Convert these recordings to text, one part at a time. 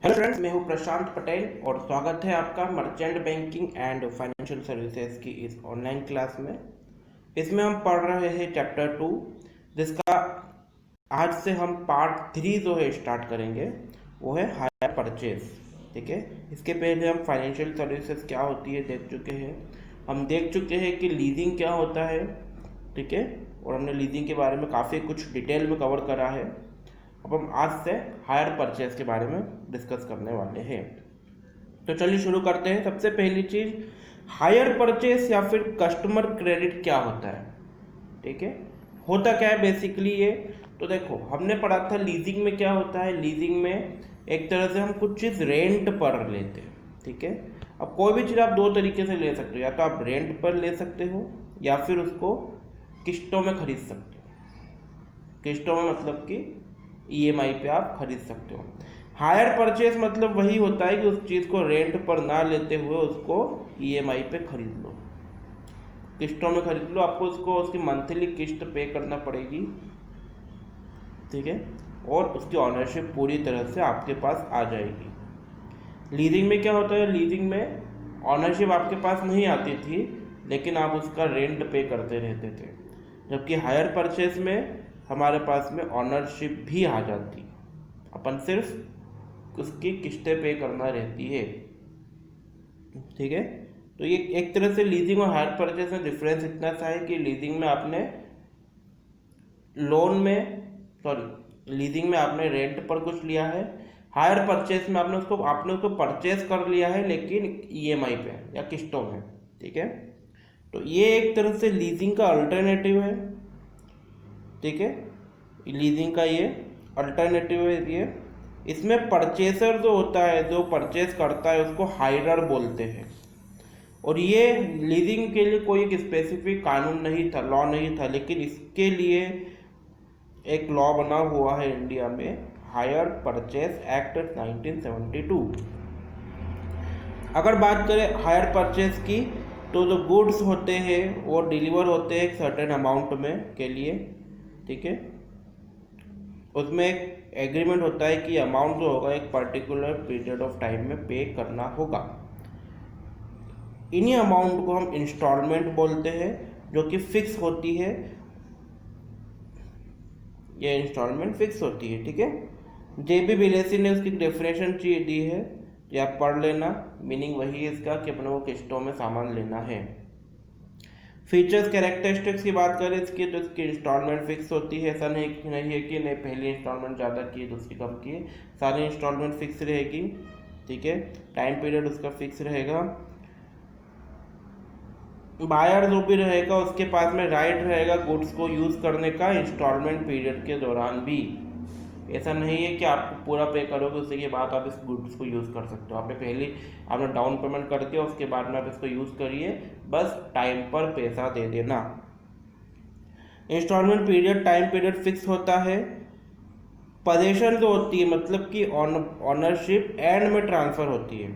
Hello friends, मैं हूं प्रशांत पटेल और स्वागत है आपका merchant banking and financial services की इस ऑनलाइन क्लास में। इसमें हम पढ़ रहे हैं चैप्टर 2, जिसका आज से हम पार्ट 3 जो है स्टार्ट करेंगे, वो है हायर परचेज। ठीक है, इसके पहले हम फाइनेंशियल सर्विसेज क्या होती है देख चुके हैं। हम देख चुके हैं कि लीजिंग क्या होता है। ठीक है, और हमने लीजिंग के बारे में काफ़ी कुछ डिटेल में कवर करा है। अब हम आज से हायर परचेज के बारे में डिस्कस करने वाले हैं। तो चलिए शुरू करते हैं। सबसे पहली चीज, हायर परचेज या फिर कस्टमर क्रेडिट क्या होता है। ठीक है, होता क्या है बेसिकली ये। तो देखो, हमने पढ़ा था लीजिंग में क्या होता है। लीजिंग में एक तरह से हम कुछ चीज़ रेंट पर लेते हैं। ठीक है, अब कोई भी चीज़ आप दो तरीके से ले सकते हो, या तो आप रेंट पर ले सकते हो या फिर उसको किस्तों में खरीद सकते हो। किस्तों में मतलब कि ईएमआई पे आप खरीद सकते हो। हायर परचेज मतलब वही होता है कि उस चीज़ को रेंट पर ना लेते हुए उसको ईएमआई पे खरीद लो, किस्तों में खरीद लो। आपको उसको उसकी मंथली किस्त पे करना पड़ेगी। ठीक है, और उसकी ऑनरशिप पूरी तरह से आपके पास आ जाएगी। लीजिंग में क्या होता है, लीजिंग में ऑनरशिप आपके पास नहीं आती थी, लेकिन आप उसका रेंट पे करते रहते थे। जबकि हायर परचेज में हमारे पास में ऑनरशिप भी आ जाती, अपन सिर्फ उसकी किस्तें पे करना रहती है। ठीक है, तो ये एक तरह से लीजिंग और हायर परचेज में डिफरेंस इतना सा है कि लीजिंग में आपने लोन में लीजिंग में आपने रेंट पर कुछ लिया है। हायर परचेज में आपने उसको परचेज कर लिया है, लेकिन ईएमआई पे या किस्तों में। ठीक है, तो ये एक तरह से लीजिंग का अल्टरनेटिव है। ठीक है, लीजिंग का ये अल्टरनेटिव है। ये इसमें परचेसर जो होता है, जो परचेज करता है, उसको हायरर बोलते हैं। और ये लीजिंग के लिए कोई एक स्पेसिफिक कानून नहीं था, लॉ नहीं था, लेकिन इसके लिए एक लॉ बना हुआ है इंडिया में, हायर परचेज एक्ट 1972। अगर बात करें हायर परचेज की, तो जो गुड्स होते हैं वो डिलीवर होते हैं एक सर्टेन अमाउंट में के लिए। ठीक है, उसमें एक एग्रीमेंट होता है कि अमाउंट जो होगा एक पर्टिकुलर पीरियड ऑफ टाइम में पे करना होगा। इन्हीं अमाउंट को हम इंस्टॉलमेंट बोलते हैं, जो कि फिक्स होती है। ये इंस्टॉलमेंट फिक्स होती है। ठीक है, जेबी विलेसी ने उसकी डेफिनेशन दी है, या पढ़ लेना। मीनिंग वही है इसका कि अपने को किस्तों में सामान लेना है। फीचर्स कैरेक्टरिस्टिक्स की बात करें इसकी, तो इसकी इंस्टॉलमेंट फिक्स होती है। ऐसा नहीं है कि नहीं पहली इंस्टॉलमेंट ज़्यादा की है दूसरी कम की है, सारी इंस्टॉलमेंट फिक्स रहेगी। ठीक है, टाइम पीरियड उसका फिक्स रहेगा। बायर जो भी रहेगा उसके पास में राइट रहेगा गुड्स को यूज़ करने का इंस्टॉलमेंट पीरियड के दौरान भी। ऐसा नहीं है कि आपको पूरा पे करोगे उसके के बाद आप इस गुड्स को यूज़ कर सकते हो। आपने डाउन पेमेंट कर दिया, उसके बाद में आप इसको यूज़ करिए, बस टाइम पर पैसा दे देना। Installment period, time period fix होता है। पोजीशन जो होती है, मतलब कि ऑनरशिप एंड में ट्रांसफ़र होती है,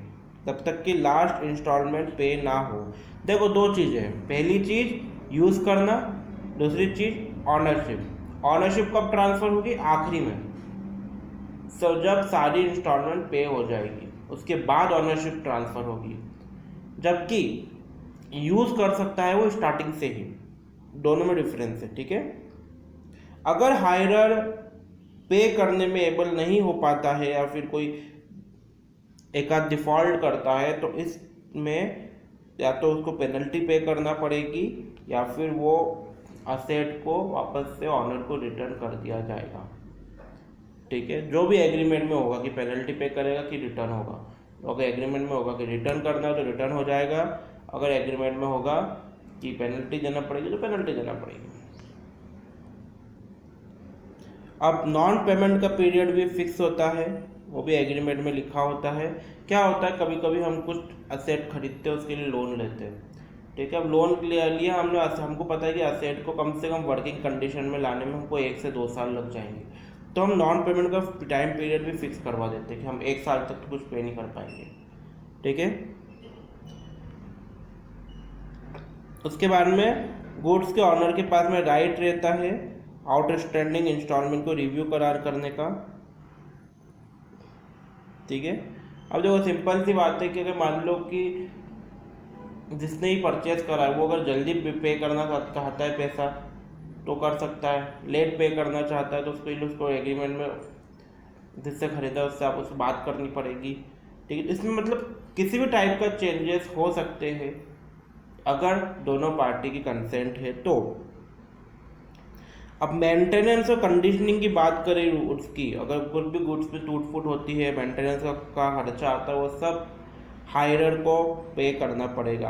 तब तक कि लास्ट इंस्टॉलमेंट पे ना हो। देखो, दो चीज़ें हैं। पहली चीज़ यूज़ करना, दूसरी चीज़ ऑनरशिप। ऑनरशिप कब ट्रांसफ़र होगी? आखिरी में, जब सारी इंस्टॉलमेंट पे हो जाएगी, उसके बाद ऑनरशिप ट्रांसफ़र होगी। जबकि यूज़ कर सकता है वो स्टार्टिंग से ही। दोनों में डिफरेंस है। ठीक है, अगर हायरर पे करने में एबल नहीं हो पाता है या फिर कोई एक आध डिफ़ॉल्ट करता है, तो इसमें या तो उसको पेनल्टी पे करना पड़ेगी, या फिर वो असेट को वापस से ऑनर को रिटर्न कर दिया जाएगा। ठीक है, जो भी एग्रीमेंट में होगा कि पेनल्टी पे करेगा कि रिटर्न होगा। तो अगर एग्रीमेंट में होगा कि रिटर्न करना है तो रिटर्न हो जाएगा, अगर एग्रीमेंट में होगा कि पेनल्टी देना पड़ेगी तो पेनल्टी देना पड़ेगी। अब नॉन पेमेंट का पीरियड भी फिक्स होता है, वो भी एग्रीमेंट में लिखा होता है। क्या होता है, कभी कभी हम कुछ असेट खरीदते हैं, उसके लिए लोन लेते हैं। ठीक है, अब लोन लिया हमने, हमको पता है कि असेट को कम से कम वर्किंग कंडीशन में लाने में हमको 1 से 2 साल लग जाएंगे, तो हम नॉन पेमेंट का टाइम पीरियड भी फिक्स करवा देते हैं कि हम 1 साल तक तो कुछ पे नहीं कर पाएंगे। ठीक है, उसके बाद में गुड्स के ऑनर के पास में राइट रहता है आउटस्टैंडिंग इंस्टॉलमेंट को रिव्यू करार करने का। ठीक है। अब देखो सिंपल सी बात है कि अगर मान लो कि जिसने ही परचेज करा है वो अगर जल्दी पे करना चाहता है पैसा तो कर सकता है, लेट पे करना चाहता है तो उसके लिए उसको एग्रीमेंट में जिससे खरीदा उससे आप उससे बात करनी पड़ेगी। ठीक है, इसमें मतलब किसी भी टाइप का चेंजेस हो सकते हैं अगर दोनों पार्टी की कंसेंट है तो। अब मेंटेनेंस और कंडीशनिंग की बात करें गुड्स की, अगर कुछ भी गुड्स में टूट फूट होती है, मेंटेनेंस का खर्चा आता है, वो सब हायरर को पे करना पड़ेगा।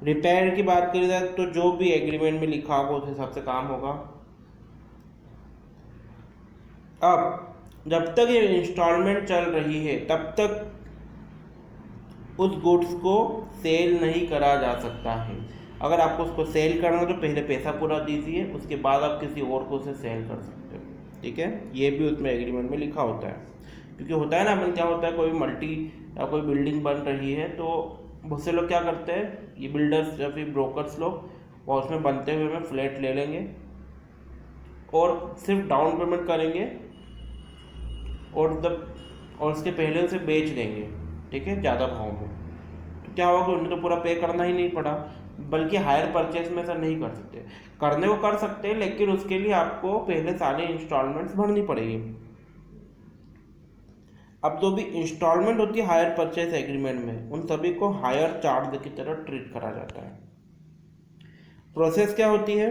रिपेयर की बात करी जाए तो जो भी एग्रीमेंट में लिखा होगा उस हिसाब से काम होगा। अब जब तक ये इंस्टॉलमेंट चल रही है तब तक उस गुड्स को सेल नहीं करा जा सकता है। अगर आपको उसको सेल करना है तो पहले पैसा पूरा दीजिए, उसके बाद आप किसी और को उसे सेल कर सकते हो। ठीक है, ये भी उसमें एग्रीमेंट में लिखा होता है। क्योंकि होता है ना, अपन क्या होता है, कोई मल्टी या कोई बिल्डिंग बन रही है तो बहुत से लोग क्या करते हैं, ये बिल्डर्स या फिर ब्रोकर्स लोग, वो उसमें बनते हुए में फ्लैट ले लेंगे और सिर्फ डाउन पेमेंट करेंगे और उसके पहले उसे बेच देंगे, ठीक है, ज़्यादा भाव में। तो क्या होगा कि उन्हें तो पूरा पे करना ही नहीं पड़ा। बल्कि हायर परचेज में ऐसा नहीं कर सकते, करने को कर सकते हैं लेकिन उसके लिए आपको पहले सारे इंस्टॉलमेंट्स भरनी पड़ेगी। अब जो भी इंस्टॉलमेंट होती है हायर परचेज एग्रीमेंट में, उन सभी को हायर चार्ज की तरह ट्रीट करा जाता है। प्रोसेस क्या होती है,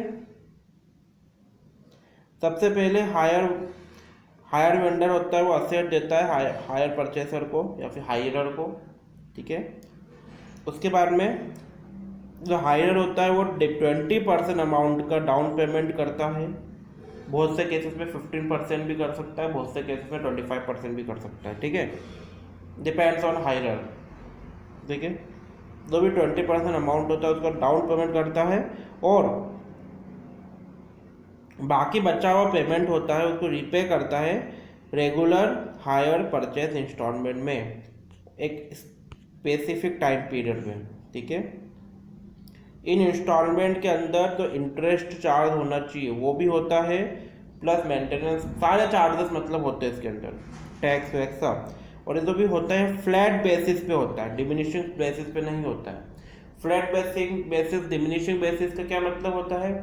सबसे पहले हायर वेंडर होता है, वो असेट देता है हायर परचेसर को या फिर हायरर को। ठीक है, उसके बाद में जो हायरर होता है वो 20% अमाउंट का डाउन पेमेंट करता है। बहुत से केसेस में 15% भी कर सकता है, बहुत से केसेस में 25% भी कर सकता है। ठीक है, डिपेंड्स ऑन हायरर। ठीक है, जो भी 20% अमाउंट होता है उसका डाउन पेमेंट करता है और बाकी बचा हुआ पेमेंट होता है उसको रीपे करता है रेगुलर हायर परचेज इंस्टॉलमेंट में, एक स्पेसिफिक टाइम पीरियड में। ठीक है, इन इंस्टॉलमेंट के अंदर तो इंटरेस्ट चार्ज होना चाहिए वो भी होता है, प्लस मेंटेनेंस सारे चार्जेस मतलब होते हैं इसके अंदर, टैक्स वैक्स सब। और ये जो भी होता है फ्लैट बेसिस पे होता है, डिमिनिशिंग बेसिस पे नहीं होता है। फ्लैट बेसिस डिमिनिशिंग बेसिस का क्या मतलब होता है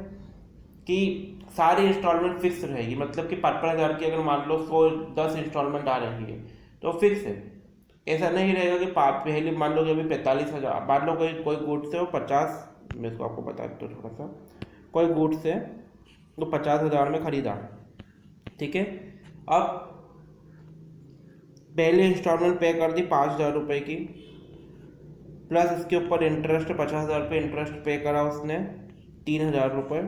कि सारी इंस्टॉलमेंट फिक्स रहेगी, मतलब कि 55,000 की अगर मान लो 10 इंस्टॉलमेंट आ रही है तो फिक्स है। ऐसा नहीं रहेगा कि पहले मान लो कि अभी 45,000, मान लो कोई गुड्स है वो 50, मैं इसको आपको बता देता हूँ थोड़ा सा, कोई गुड्स है तो 50,000 में खरीदा। ठीक है, अब पहले इंस्टॉलमेंट पे कर दी 5,000 रुपये की, प्लस इसके ऊपर इंटरेस्ट 50,000 रुपये इंटरेस्ट पे करा उसने 3,000 रुपये,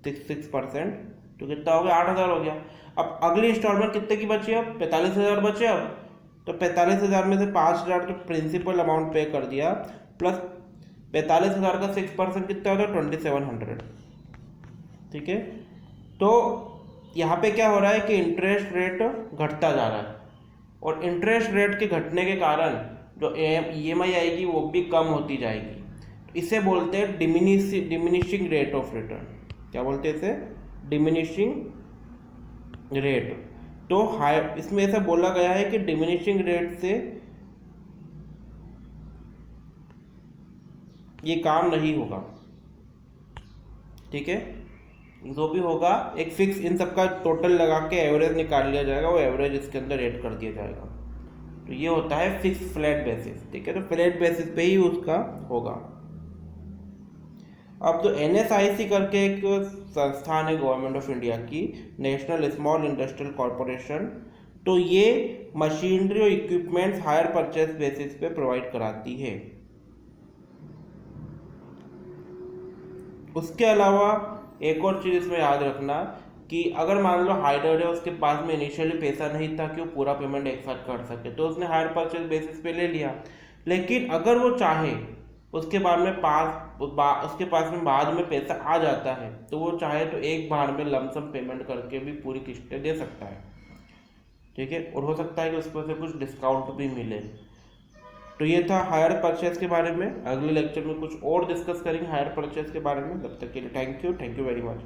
6%, तो कितना हो गया, 8,000 हो गया। अब अगली इंस्टॉलमेंट कितने की बची, अब 45,000 बचे। अब तो 45,000 में से 5,000 तो प्रिंसिपल अमाउंट पे कर दिया, प्लस 45,000 का 6% कितना होता है, 2,700। ठीक है, तो यहाँ पे क्या हो रहा है कि इंटरेस्ट रेट घटता जा रहा है और इंटरेस्ट रेट के घटने के कारण जो EMI आएगी वो भी कम होती जाएगी। तो इसे बोलते हैं डिमिनिशिंग रेट ऑफ रिटर्न। क्या बोलते हैं इसे, डिमिनिशिंग रेट। तो इसमें ऐसा बोला गया है कि डिमिनिशिंग रेट से ये काम नहीं होगा। ठीक है, जो भी होगा एक फिक्स इन सबका टोटल लगा के एवरेज निकाल लिया जाएगा, वो एवरेज इसके अंदर ऐड कर दिया जाएगा। तो ये होता है फिक्स फ्लैट बेसिस। ठीक है, तो फ्लैट बेसिस पे ही उसका होगा। अब तो NSIC करके एक संस्थान है गवर्नमेंट ऑफ इंडिया की, नेशनल स्मॉल इंडस्ट्रियल कॉरपोरेशन, तो ये मशीनरी और इक्विपमेंट्स हायर परचेज बेसिस पे प्रोवाइड कराती है। उसके अलावा एक और चीज़ इसमें याद रखना कि अगर मान लो हायरर है, उसके पास में इनिशियली पैसा नहीं था कि वो पूरा पेमेंट एक साथ कर सके, तो उसने हायर परचेज बेसिस पे ले लिया। लेकिन अगर वो चाहे उसके बाद में उसके पास में बाद में पैसा आ जाता है तो वो चाहे तो एक बार में लमसम पेमेंट करके भी पूरी किस्तें दे सकता है। ठीक है, और हो सकता है कि उसमें से कुछ डिस्काउंट भी मिले। तो ये था हायर परचेज के बारे में। अगले लेक्चर में कुछ और डिस्कस करेंगे हायर परचेज के बारे में। तब तक के लिए थैंक यू वेरी मच।